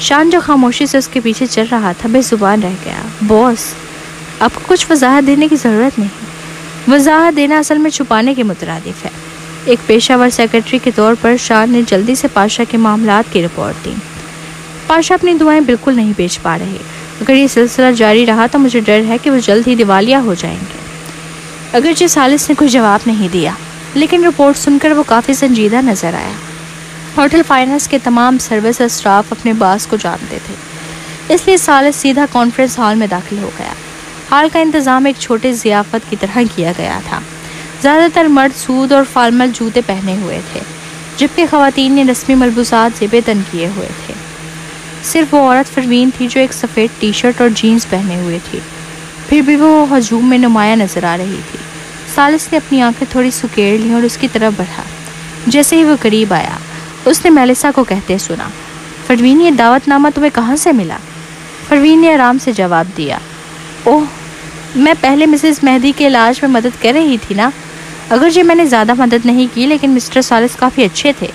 شان جو خاموشی سے اس کے پیچھے چل رہا تھا بے زبان رہ گیا۔ باس، آپ کو کچھ وضاحت دینے کی ضرورت نہیں۔ وضاحت دینا اصل میں چھپانے کے مترادف ہے۔ ایک پیشہ ور سیکرٹری کے طور پر شان نے جلدی سے پاشا کے معاملات کی رپورٹ دی۔ پاشا اپنی دعائیں بالکل نہیں بیچ پا رہے۔ اگر یہ سلسلہ جاری رہا تو مجھے ڈر ہے کہ وہ جلد ہی دیوالیہ ہو جائیں گے۔ اگرچہ سالس نے کوئی جواب نہیں دیا، لیکن رپورٹ سن کر وہ کافی سنجیدہ نظر آیا۔ ہوٹل فائنانس کے تمام سروس اسٹاف اپنے باس کو جانتے تھے، اس لیے سالس سیدھا کانفرنس ہال میں داخل ہو گیا۔ ہال کا انتظام ایک چھوٹے ضیافت کی طرح کیا گیا تھا۔ زیادہ تر مرد سود اور فارمل جوتے پہنے ہوئے تھے، جبکہ خواتین نے رسمی ملبوسات زیب تن کیے ہوئے تھے۔ صرف وہ عورت پروین تھی جو ایک سفید ٹی شرٹ اور جینز پہنے ہوئے تھی، پھر بھی وہ ہجوم میں نمایاں نظر آ رہی تھی۔ سالس نے اپنی آنکھیں تھوڑی سکیڑ لیں اور اس کی طرف بڑھا۔ جیسے ہی وہ قریب آیا، اس نے میلیسا کو کہتے سنا، پروین، یہ دعوت نامہ تمہیں کہاں سے ملا؟ پروین نے آرام سے جواب دیا، اوہ، میں پہلے مسز مہدی کے علاج میں مدد کر رہی تھی نا۔ اگرچہ میں نے زیادہ مدد نہیں کی، لیکن مسٹر سالس کافی اچھے تھے۔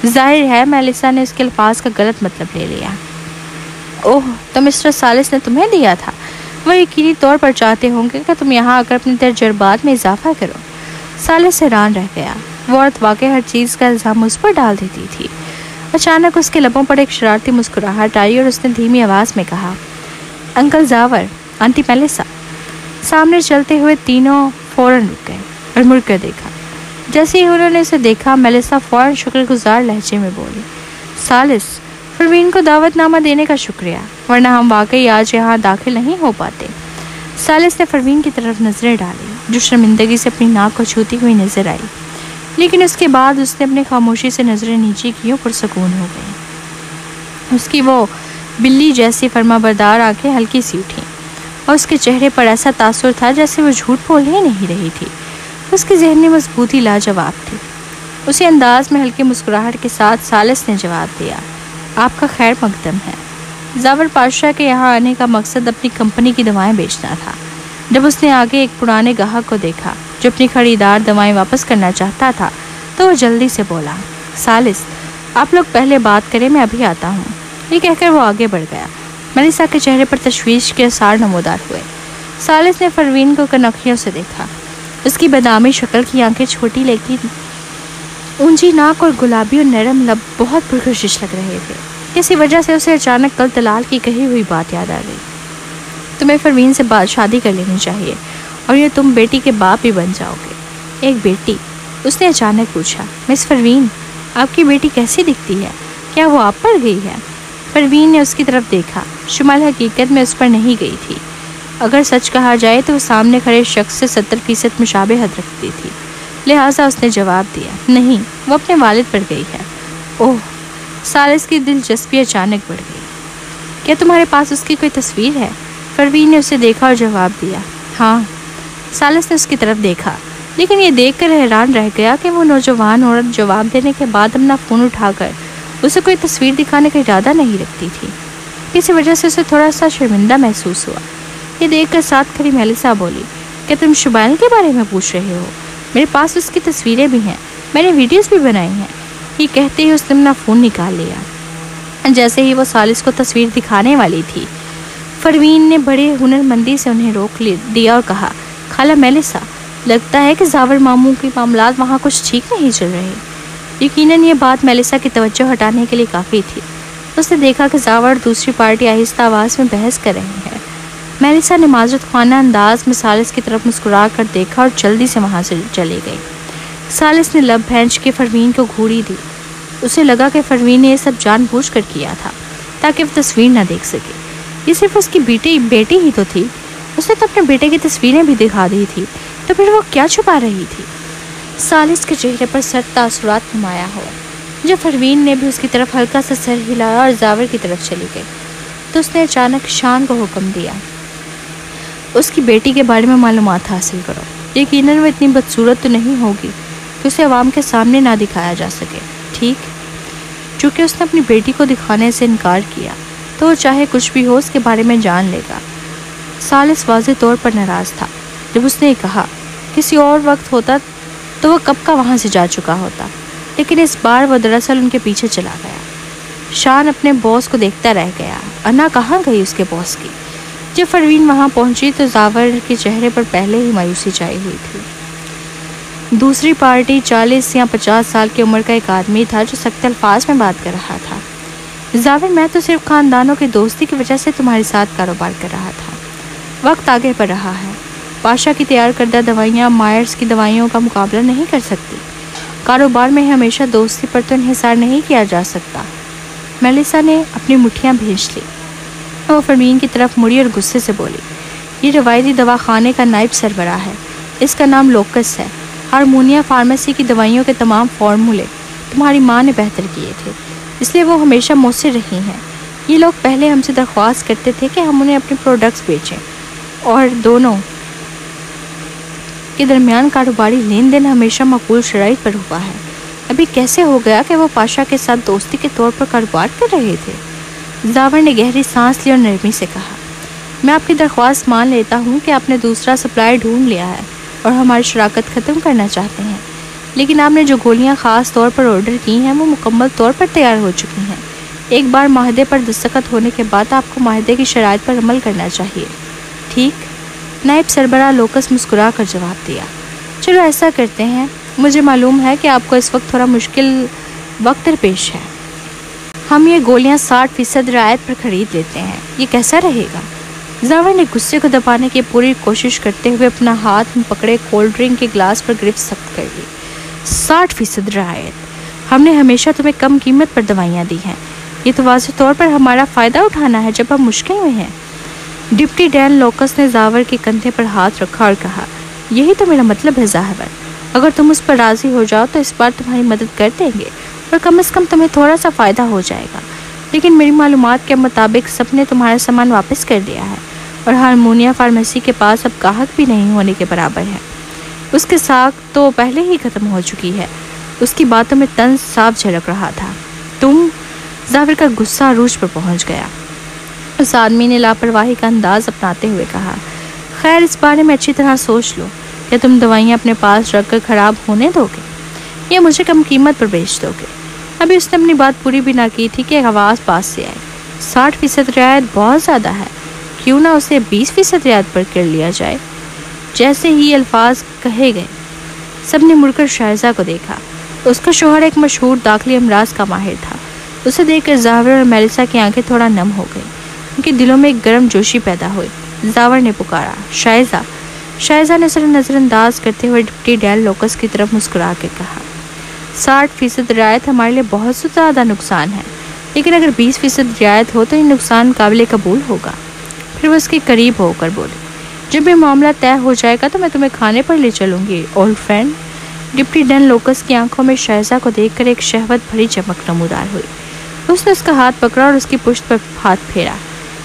ظاہر ہے میلیسا نے اس کے الفاظ کا غلط مطلب لے لیا۔ اوہ، تو مسٹر سالس نے تمہیں دیا تھا؟ وہ یقینی طور پر چاہتے ہوں گے کہ تم یہاں آ کر اپنے تجربات میں اضافہ کرو۔ سالس حیران رہ گیا۔ وہ عورت واقعی ہر چیز کا الزام اس پر ڈال دیتی تھی۔ اچانک اس کے لبوں پر ایک شرارتی مسکراہٹ آئی اور اس نے دھیمی آواز میں کہا، انکل زاور، آنٹی میلیسا۔ سامنے چلتے ہوئے تینوں فوراً رک گئے اور مڑ کر دیکھا۔ جیسے ہی انہوں نے اسے دیکھا، میلیسا فوراً شکر گزار لہجے میں بولی، سالس، پروین کو دعوت نامہ دینے کا شکریہ، ورنہ ہم واقعی آج یہاں داخل نہیں ہو پاتے۔ سالس نے پروین کی طرف نظریں ڈالی، جو شرمندگی سے اپنی ناک کو چھوتی ہوئی نظر آئی، لیکن اس کے بعد اس نے اپنی خاموشی سے نظریں نیچے کی اور پرسکون ہو گئی۔ اس کی وہ بلی جیسی فرما بردار آنکھیں ہلکی سی اٹھیں اور اس کے چہرے پر ایسا تاثر تھا جیسے وہ جھوٹ بول ہی نہیں رہی تھی۔ اس کی ذہنی مضبوطی لاجواب تھی۔ اسی انداز میں ہلکی مسکراہٹ کے ساتھ سالس نے جواب دیا، آپ کا خیر مقدم ہے۔ زاور پادشاہ کے یہاں آنے کا مقصد اپنی کمپنی کی دوائیں بیچنا تھا۔ جب اس نے آگے ایک پرانے گاہک کو دیکھا جو اپنی خریدار دوائیں واپس کرنا چاہتا تھا، تو وہ جلدی سے بولا، سالس، آپ لوگ پہلے بات کریں، میں ابھی آتا ہوں۔ یہ کہہ کر وہ آگے بڑھ گیا۔ میلیسا کے چہرے پر تشویش کے آثار نمودار ہوئے۔ سالس نے پروین کو کنکھیوں سے دیکھا۔ اس کی بادامی شکل کی آنکھیں چھوٹی لیکن اونچی ناک اور گلابی اور نرم لب بہت پرکشش لگ رہے تھے۔ کسی وجہ سے اسے اچانک کل طلال کی کہی ہوئی بات یاد آ گئی، تمہیں پروین سے شادی کر لینی چاہیے اور یہ تم بیٹی کے باپ بھی بن جاؤ گے۔ ایک بیٹی؟ اس نے اچانک پوچھا۔ مس پروین، آپ کی بیٹی کیسی دکھتی ہے؟ کیا وہ آپ پر گئی ہے؟ پروین نے اس کی طرف دیکھا۔ شمال حقیقت میں اس پر نہیں گئی تھی۔ اگر سچ کہا جائے تو وہ سامنے کھڑے شخص سے 70% مشابہت رکھتی تھی، لہٰذا اس نے جواب دیا، نہیں، وہ اپنے والد پر گئی ہے۔ اوہ! سالس کی دلچسپی اچانک بڑھ گئی۔ کیا تمہارے پاس اس کی کوئی تصویر ہے؟ پروین نے اسے دیکھا اور جواب دیا، ہاں۔ سالس نے اس کی طرف دیکھا، لیکن یہ دیکھ کر حیران رہ گیا کہ وہ نوجوان عورت جواب دینے کے بعد اپنا فون اٹھا کر اسے کوئی تصویر دکھانے کا ارادہ نہیں رکھتی تھی۔ کسی وجہ سے اسے تھوڑا سا شرمندہ محسوس ہوا۔ یہ دیکھ کر ساتھ کھڑی میلیسا بولی، کیا تم شبائل کے بارے میں پوچھ رہے ہو؟ میرے پاس اس کی تصویریں بھی ہیں، میں نے ویڈیوز بھی بنائی ہیں۔ یہ کہتے ہی اس نے اپنا فون نکال لیا۔ جیسے ہی وہ سالس کو تصویر دکھانے والی تھی، پروین نے بڑے ہنرمندی سے انہیں روک دیا اور کہا، خالہ میلیسا، لگتا ہے کہ زاور ماموں کے معاملات وہاں کچھ ٹھیک نہیں چل رہے۔ یقیناً یہ بات میلیسا کی توجہ ہٹانے کے لیے کافی تھی۔ اس نے دیکھا کہ زاور دوسری پارٹی آہستہ آواز میں بحث کر رہی ہے۔ میلیسا نے معذرت خانہ انداز میں سالس کی طرف مسکرا کر دیکھا اور جلدی سے وہاں سے چلی گئی۔ سالس نے لب بھینچ کے پروین کو گھوڑی دی۔ اسے لگا کہ پروین نے یہ سب جان بوجھ کر کیا تھا تاکہ وہ تصویر نہ دیکھ سکے۔ یہ صرف اس کی بیٹی ہی تو تھی۔ اس نے تو اپنے بیٹے کی تصویریں بھی دکھا دی تھی، تو پھر وہ کیا چھپا رہی تھی؟ سالس کے چہرے پر سخت تاثرات نمایاں ہوا۔ جب پروین نے بھی اس کی طرف ہلکا سا سر ہلایا اور زاور کی طرف چلی گئی، تو اس نے اچانک شان کو حکم دیا، اس کی بیٹی کے بارے میں معلومات حاصل کرو۔ یقیناً وہ اتنی بدصورت تو نہیں ہوگی کہ اسے عوام کے سامنے نہ دکھایا جا سکے، ٹھیک؟ چونکہ اس نے اپنی بیٹی کو دکھانے سے انکار کیا، تو وہ چاہے کچھ بھی ہو اس کے بارے میں جان لے گا۔ سالس واضح طور پر ناراض تھا۔ جب اس نے کہا کسی اور وقت ہوتا تو وہ کب کا وہاں سے جا چکا ہوتا، لیکن اس بار وہ دراصل ان کے پیچھے چلا گیا۔ شان اپنے باس کو دیکھتا رہ گیا۔ انا کہاں گئی اس کے باس کی؟ جب پروین وہاں پہنچی تو زاور کے چہرے پر پہلے ہی مایوسی چھائی ہوئی تھی۔ دوسری پارٹی 40 یا 50 سال کی عمر کا ایک آدمی تھا جو سخت الفاظ میں بات کر رہا تھا۔ زاور، میں تو صرف خاندانوں کی دوستی کی وجہ سے تمہارے ساتھ کاروبار کر رہا تھا۔ وقت آگے بڑھ رہا ہے۔ پاشا کی تیار کردہ دوائیاں مائرز کی دوائیوں کا مقابلہ نہیں کر سکتی۔ کاروبار میں ہمیشہ دوستی پر تو انحصار نہیں کیا جا سکتا۔ میلیسا نے اپنی مٹھیاں بھیج لی۔ وہ فرمین کی طرف مڑی اور غصے سے بولی، یہ روایتی دواخانے کا نائب سربراہ ہے۔ اس کا نام لوکس ہے۔ ہارمونیا فارمیسی کی دوائیوں کے تمام فارمولے تمہاری ماں نے بہتر کیے تھے، اس لیے وہ ہمیشہ مؤثر رہی ہیں۔ یہ لوگ پہلے ہم سے درخواست کرتے تھے کہ ہم انہیں اپنے پروڈکٹس بیچیں، اور دونوں کے درمیان کاروباری لین دین ہمیشہ معقول شرائط پر ہوا ہے۔ ابھی کیسے ہو گیا کہ وہ پاشا کے ساتھ دوستی کے طور پر کاروبار کر رہے تھے؟ زاور نے گہری سانس لی اور نرمی سے کہا، میں آپ کی درخواست مان لیتا ہوں کہ آپ نے دوسرا سپلائر ڈھونڈ لیا ہے اور ہماری شراکت ختم کرنا چاہتے ہیں، لیکن آپ نے جو گولیاں خاص طور پر آرڈر کی ہیں وہ مکمل طور پر تیار ہو چکی ہیں۔ ایک بار معاہدے پر دستخط ہونے کے بعد آپ کو معاہدے کی شرائط پر عمل کرنا چاہیے، ٹھیک؟ نائب سربراہ لوکس مسکرا کر جواب دیا، چلو ایسا کرتے ہیں۔ مجھے معلوم ہے کہ آپ کو اس وقت تھوڑا مشکل وقت درپیش ہے۔ ہم یہ گولیاں 60% رعایت پر خرید لیتے ہیں، یہ کیسا رہے گا؟ زاور نے غصے کو دبانے کی پوری کوشش کرتے ہوئے اپنا ہاتھ میں پکڑے کولڈ ڈرنک کے گلاس پر گرفت سخت کر لی۔ 60% رعایت؟ ہم نے ہمیشہ تمہیں کم قیمت پر دوائیاں دی ہیں۔ یہ تو واضح طور پر ہمارا فائدہ اٹھانا ہے جب ہم مشکل میں ہیں۔ ڈپٹی ڈین لوکس نے زاور کے کندھے پر ہاتھ رکھا اور کہا، یہی تو میرا مطلب ہے زاور، اگر تم اس پر راضی ہو جاؤ تو اس بار تمہاری مدد کر دیں گے اور کم از کم تمہیں تھوڑا سا فائدہ ہو جائے گا۔ لیکن میری معلومات کے مطابق سب نے تمہارا سامان واپس کر دیا ہے اور ہارمونیا فارمیسی کے پاس اب گاہک بھی نہیں ہونے کے برابر ہے۔ اس کے ساکھ تو پہلے ہی ختم ہو چکی ہے۔ اس کی باتوں میں طنز صاف جھلک رہا تھا۔ تم؟ زاور کا غصہ عروج پر پہنچ گیا۔ اس آدمی نے لاپرواہی کا انداز اپناتے ہوئے کہا، خیر اس بارے میں اچھی طرح سوچ لو، کیا تم دوائیاں اپنے پاس رکھ کر خراب ہونے دو گے یا مجھے کم قیمت پر بیچ دو گے؟ ابھی اس نے اپنی بات پوری بھی نہ کی تھی کہ آواز پاس سے آئی، 60% رعایت بہت زیادہ ہے، کیوں نہ اسے 20% رعایت پر کر لیا جائے؟ جیسے ہی الفاظ کہے گئے سب نے مڑ کر شائزہ کو دیکھا۔ اس کا شوہر ایک مشہور داخلی امراض کا ماہر تھا۔ اسے دیکھ کر زاور اور میلیسا کی آنکھیں تھوڑا نم ہو گئی، ان کے دلوں میں ایک گرم جوشی پیدا ہوئی۔ زاور نے پکارا، شائزہ! شائزہ نے اسے نظر انداز کرتے ہوئے ڈپٹی ڈین لوکس کی طرف مسکرا کے کہا، 60% رعایت ہمارے لیے بہت سے زیادہ نقصان ہے، لیکن اگر 20% رعایت ہو تو یہ نقصان قابل قبول ہوگا۔ پھر وہ اس کے قریب ہو کر بولی، جب یہ معاملہ طے ہو جائے گا تو میں تمہیں کھانے پر لے چلوں گی اولڈ فرینڈ۔ ڈپٹی ڈین لوکس کی آنکھوں میں شائزہ کو دیکھ کر ایک شہوت بھری چمک نمودار ہوئی۔ اس نے اس کا ہاتھ پکڑا اور اس کی پشت پر ہاتھ پھیرا۔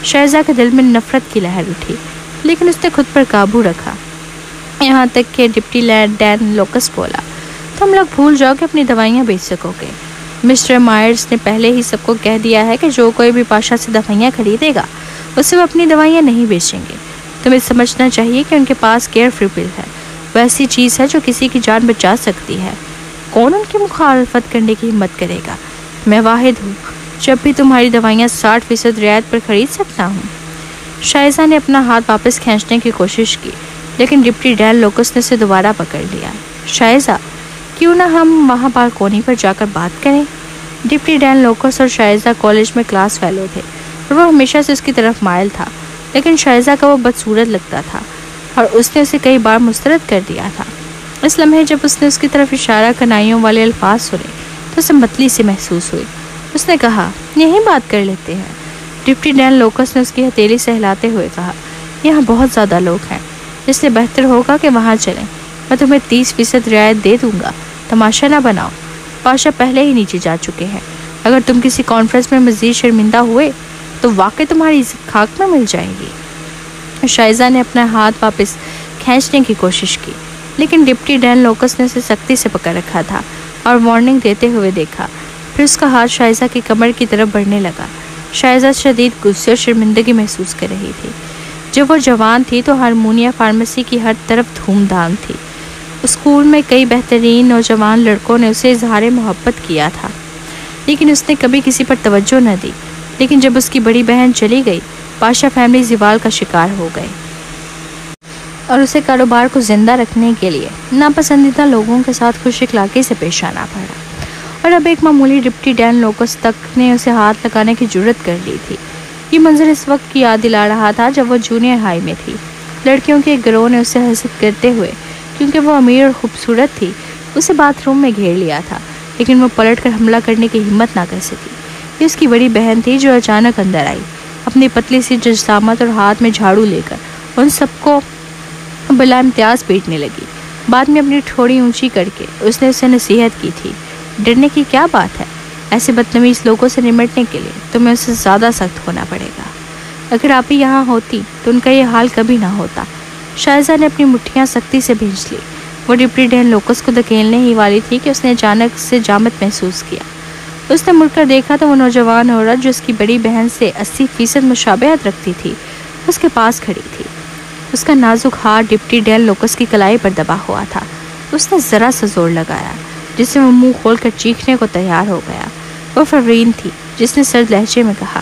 شائزہ کے دل میں نفرت کی لہر اٹھی، لیکن اس نے خود پر قابو رکھا، یہاں تک کہ ڈپٹی ڈین لوکس بولا، تم لوگ بھول جاؤ کہ اپنی دوائیاں بیچ سکو گے۔ مسٹر مائرز نے پہلے ہی سب کو کہہ دیا ہے کہ جو کوئی بھی پاشا سے دوائیاں خریدے گا اسے وہ اپنی دوائیاں نہیں بیچیں گے۔ تمہیں سمجھنا چاہیے کہ ان کے پاس کیئر فری پل ہے، وہ ایسی چیز ہے جو کسی کی جان بچا سکتی ہے۔ کون ان کی مخالفت کرنے کی ہمت کرے گا؟ میں واحد ہوں جب بھی تمہاری دوائیاں 60% رعایت پر خرید سکتا ہوں۔ شائزہ نے اپنا ہاتھ واپس کھینچنے کی کوشش کی، لیکن ڈپٹی ڈین لوکس نے اسے دوبارہ پکڑ لیا۔ شائزہ، کیوں نہ ہم وہاں بالکونی پر جا کر بات کریں؟ ڈپٹی ڈین لوکس اور شائزہ کالج میں کلاس فیلو تھے اور وہ ہمیشہ سے اس کی طرف مائل تھا، لیکن شائزہ کا وہ بدصورت لگتا تھا اور اس نے اسے کئی بار مسترد کر دیا تھا۔ اس لمحے جب اس نے اس کی طرف اشارہ کنائیوں والے الفاظ سنے تو اسے متلی سی محسوس ہوئی۔ اس نے کہا، یہیں بات کر لیتے ہیں۔ ڈپٹی ڈین لوکس نے اس کی ہتھیلی سے ہلاتے ہوئے کہا، یہاں بہت زیادہ لوگ ہیں، اس لیے بہتر ہوگا کہ وہاں چلیں۔ میں تمہیں 30% رعایت دے دوں گا، تماشا نہ بناؤ۔ پاشا پہلے ہی نیچے جا چکے ہیں، اگر تم کسی کانفرنس میں مزید شرمندہ ہوئے تو واقعی تمہاری عزت خاک میں مل جائے گی۔ شائزہ نے اپنا ہاتھ واپس کھینچنے کی کوشش کی، لیکن ڈپٹی ڈین لوکس نے اسے سختی سے پکڑ رکھا تھا اور وارننگ دیتے ہوئے دیکھا۔ پھر اس کا ہاتھ شائزہ کی کمر کی طرف بڑھنے لگا۔ شائزہ شدید غصے اور شرمندگی محسوس کر رہی تھی۔ جب وہ جوان تھی تو ہارمونیا فارمیسی کی ہر طرف دھوم دھام تھی۔ اسکول میں کئی بہترین نوجوان لڑکوں نے اسے اظہار محبت کیا تھا، لیکن اس نے کبھی کسی پر توجہ نہ دی۔ لیکن جب اس کی بڑی بہن چلی گئی، پاشا فیملی زوال کا شکار ہو گئے اور اسے کاروبار کو زندہ رکھنے کے لیے ناپسندیدہ لوگوں کے ساتھ خوش اخلاقی سے پیش آنا پڑا، اور اب ایک معمولی ڈپٹی ڈین لوکس تک نے اسے ہاتھ لگانے کی جرت کر لی تھی۔ یہ منظر اس وقت کی یاد دلا رہا تھا جب وہ جونیئر ہائی میں تھی۔ لڑکیوں کے ایک گروہ نے اسے حسد کرتے ہوئے، کیونکہ وہ امیر اور خوبصورت تھی، اسے باتھ روم میں گھیر لیا تھا، لیکن وہ پلٹ کر حملہ کرنے کی ہمت نہ کر سکی۔ یہ اس کی بڑی بہن تھی جو اچانک اندر آئی، اپنی پتلی سی جسامت اور ہاتھ میں جھاڑو لے کر ان سب کو بلا امتیاز پیٹنے لگی۔ بعد میں اپنی ٹھوڑی اونچی کر کے اس نے اسے نصیحت کی تھی، ڈرنے کی کیا بات ہے؟ ایسے بدتمیز لوگوں سے نمٹنے کے لیے تمہیں اس سے زیادہ سخت ہونا پڑے گا۔ اگر آپ ہی یہاں ہوتی تو ان کا یہ حال کبھی نہ ہوتا۔ شائزہ نے اپنی مٹھیاں سختی سے بھینچ لی۔ وہ ڈپٹی ڈین لوکس کو دھکیلنے ہی والی تھی کہ اس نے اچانک سے جامت محسوس کیا۔ اس نے مڑ کر دیکھا تو وہ نوجوان عورت جو اس کی بڑی بہن سے 80% مشابہت رکھتی تھی، اس کے پاس کھڑی تھی۔ اس کا نازک ہاتھ ڈپٹی ڈین لوکس کی کلائی پر دبا ہوا تھا۔ اس نے ذرا سا زور لگایا جس سے وہ منہ کھول کر چیخنے کو تیار ہو گیا۔ وہ فرین تھی جس نے سرد لہجے میں کہا،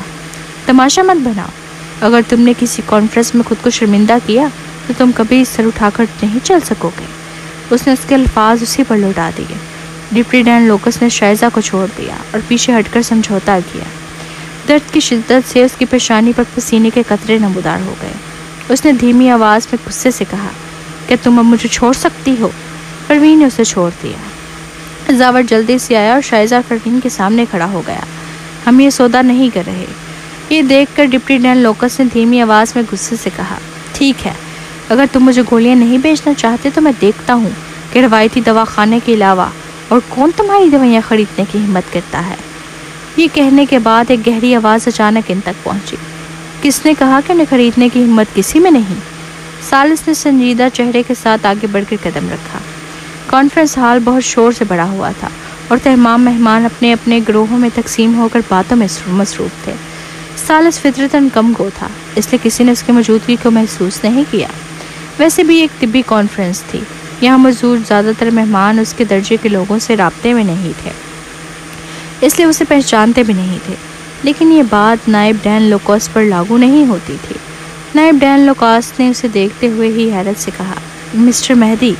تماشا مت بناؤ، اگر تم نے کسی کانفرنس میں خود کو شرمندہ کیا تو تم کبھی سر اٹھا کر نہیں چل سکو گے۔ اس نے اس کے الفاظ اسی پر لوٹا دیے۔ ڈپٹی ڈین لوکس نے شائزہ کو چھوڑ دیا اور پیچھے ہٹ کر سمجھوتا کیا۔ درد کی شدت سے اس کی پیشانی پر پسینے کے قطرے نمودار ہو گئے۔ اس نے دھیمی آواز میں غصے سے کہا، کیا تم اب مجھے چھوڑ سکتی ہو؟ پروین نے اسے چھوڑ دیا۔ زاور جلدی سے آیا اور شائزہ پروین کے سامنے کھڑا ہو گیا۔ ہم یہ سودا نہیں کر رہے۔ یہ دیکھ کر ڈپٹی ڈین لوکس نے دھیمی آواز میں غصے سے کہا، ٹھیک ہے، اگر تم مجھے گولیاں نہیں بیچنا چاہتے تو میں دیکھتا ہوں کہ روایتی دواخانے کے علاوہ اور کون تمہاری دوائیاں خریدنے کی ہمت کرتا ہے۔ یہ کہنے کے بعد ایک گہری آواز اچانک ان تک پہنچی، کس نے کہا کہ انہیں خریدنے کی ہمت کسی میں نہیں؟ سالس نے سنجیدہ چہرے کے ساتھ آگے بڑھ کر قدم رکھا۔ کانفرنس ہال بہت شور سے بھرا ہوا تھا اور تمام مہمان اپنے اپنے گروہوں میں تقسیم ہو کر باتوں میں مصروف تھے۔ سالس فطرتاً کم گو تھا، اس لیے کسی نے اس کی موجودگی کو محسوس نہیں کیا۔ ویسے بھی ایک طبی کانفرنس تھی، یہاں موجود زیادہ تر مہمان اس کے درجے کے لوگوں سے رابطے میں نہیں تھے، اس لیے اسے پہچانتے بھی نہیں تھے۔ لیکن یہ بات نائب ڈین لوکاس پر لاگو نہیں ہوتی تھی۔ نائب ڈین لوکاس نے اسے دیکھتے ہوئے ہی حیرت سے کہا، مسٹر مہدی۔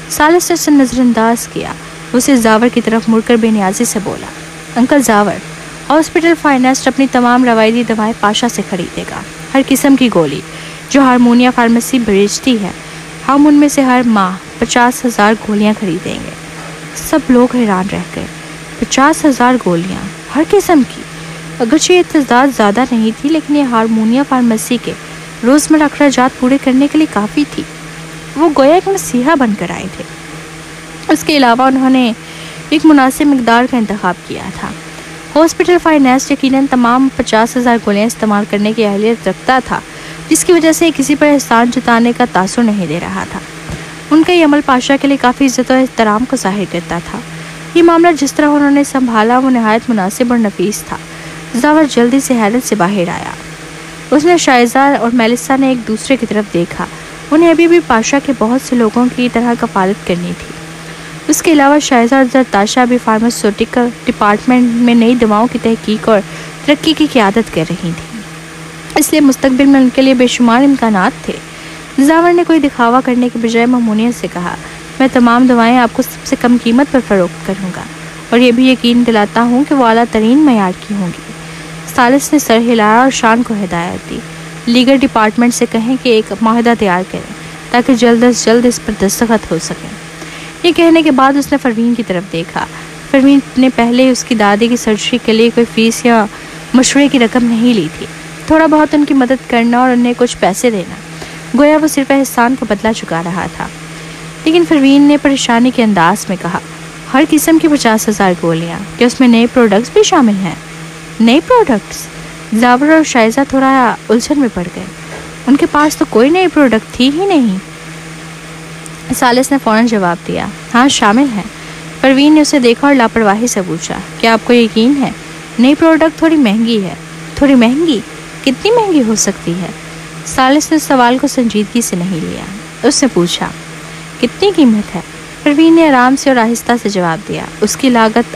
سالس نے اسے نظر انداز کیا۔ اسے زاور کی طرف مڑ کر بے نیازی سے بولا، انکل زاور، ہاسپٹل فائنسٹ اپنی تمام روایتی دوائیں پاشا سے خریدے گا، ہر قسم کی گولی جو ہارمونیا فارمیسی بیچتی ہے۔ ہم ان میں سے ہر ماہ 50,000 گولیاں خریدیں گے۔ سب لوگ حیران رہ گئے۔ 50,000 گولیاں ہر قسم کی؟ اگرچہ یہ تعداد زیادہ نہیں تھی، لیکن یہ ہارمونیا فارمیسی کے روزمرہ اخراجات پورے کرنے کے لیے کافی تھی۔ وہ گویا ایک مسیحا بن کر آئے تھے۔ اس کے علاوہ انہوں نے ایک مناسب مقدار کا انتخاب کیا تھا۔ ہاسپٹل فائنانس یقیناً تمام 50,000 گولیاں استعمال کرنے کی اہلیت رکھتا تھا، جس کی وجہ سے کسی پر احسان جتانے کا تاثر نہیں دے رہا تھا۔ ان کا یہ عمل پاشا کے لیے کافی عزت و احترام کو ظاہر کرتا تھا۔ یہ معاملہ جس طرح انہوں نے سنبھالا وہ نہایت مناسب اور نفیس تھا۔ زاور جلدی سے حیرت سے باہر آیا۔ اس نے شائزہ اور میلسا نے ایک دوسرے کی طرف دیکھا۔ انہیں ابھی بھی پاشا کے بہت سے لوگوں کی طرح کفالت کرنی تھی۔ اس کے علاوہ شائزہ اور زرتاشا بھی فارماسیوٹیکل ڈپارٹمنٹ میں نئی دواؤں کی تحقیق اور ترقی کی قیادت کر رہی تھیں، اس لیے مستقبل میں ان کے لیے بے شمار امکانات تھے۔ زاور نے کوئی دکھاوا کرنے کے بجائے معمونیت سے کہا، میں تمام دوائیں آپ کو سب سے کم قیمت پر فروخت کروں گا اور یہ بھی یقین دلاتا ہوں کہ وہ اعلیٰ ترین معیار کی ہوں گی۔ سالس نے سر ہلایا اور شان کو ہدایت دی، لیگل ڈپارٹمنٹ سے کہیں کہ ایک معاہدہ تیار کریں تاکہ جلد از جلد اس پر دستخط ہو سکیں۔ یہ کہنے کے بعد اس نے پروین کی طرف دیکھا۔ پروین نے پہلے اس کی دادی کی سرجری کے لیے کوئی فیس یا مشورے کی رقم نہیں لی تھی، تھوڑا بہت ان کی مدد کرنا اور انہیں کچھ پیسے دینا، گویا وہ صرف احسان کا بدلہ چکا رہا تھا۔ لیکن پروین نے پریشانی کے انداز میں کہا، ہر قسم کی 50,000 گولیاں، کیا اس میں نئے پروڈکٹس بھی شامل ہیں؟ نئے پروڈکٹس؟ زاور اور شائزہ تھوڑا الجھن میں پڑ گئے۔ ان کے پاس تو کوئی نئی پروڈکٹ تھی ہی نہیں۔ سالس نے فوراً جواب دیا، ہاں شامل ہیں۔ پروین نے اسے دیکھا اور لاپرواہی سے پوچھا، کیا آپ کو یقین ہے نئی پروڈکٹ تھوڑی مہنگی ہے؟ تھوڑی مہنگی؟ کتنی مہنگی ہو سکتی ہے؟ سالس نے سوال کو سنجیدگی سے نہیں لیا۔ اس نے پوچھا، کتنی قیمت ہے؟ پروین نے آرام سے اور آہستہ سے جواب دیا، اس کی لاگت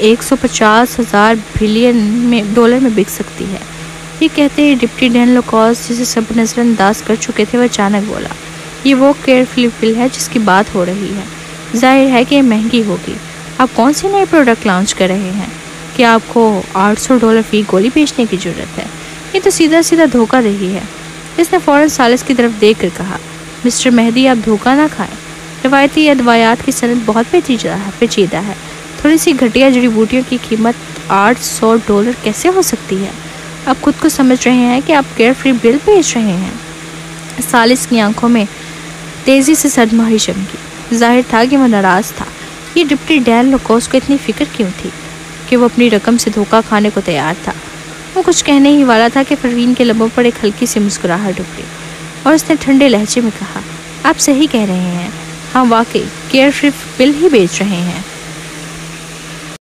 150,000 بلین میں ڈالر میں بک سکتی ہے۔ یہ کہتے ہی ڈپٹی ڈین لوکاس جسے سب نظر انداز کر چکے تھے وہ اچانک بولا، یہ وہ کیئرفلی بل ہے جس کی بات ہو رہی ہے۔ ظاہر ہے کہ یہ مہنگی ہوگی۔ آپ کون سی نئی پروڈکٹ لانچ کر رہے ہیں کہ آپ کو $800 فی گولی بیچنے کی ضرورت ہے؟ یہ تو سیدھا سیدھا دھوکہ دہی ہے۔ اس نے فوراً سالس کی طرف دیکھ کر کہا، مسٹر مہدی آپ دھوکہ نہ کھائیں، روایتی ادویات کی صنعت بہت پیچیدہ ہے۔ تھوڑی سی گھٹیا جڑی بوٹیوں کی قیمت $800 کیسے ہو سکتی ہے؟ آپ خود کو سمجھ رہے ہیں کہ آپ کیئر فری بل بیچ رہے ہیں؟ سالس کی آنکھوں میں تیزی سے صدمہ چمکی۔ ظاہر تھا کہ وہ ناراض تھا۔ یہ ڈپٹی ڈین لوکاس کو اتنی فکر کیوں تھی کہ وہ اپنی رقم سے دھوکہ کھانے کو تیار تھا؟ وہ کچھ کہنے ہی والا تھا کہ پروین کے لبوں پر ایک ہلکی سی مسکراہٹ ابھری اور اس نے ٹھنڈے لہجے میں کہا، آپ صحیح کہہ رہے ہیں، ہم واقعی کیئر فری بل ہی بیچ رہے ہیں۔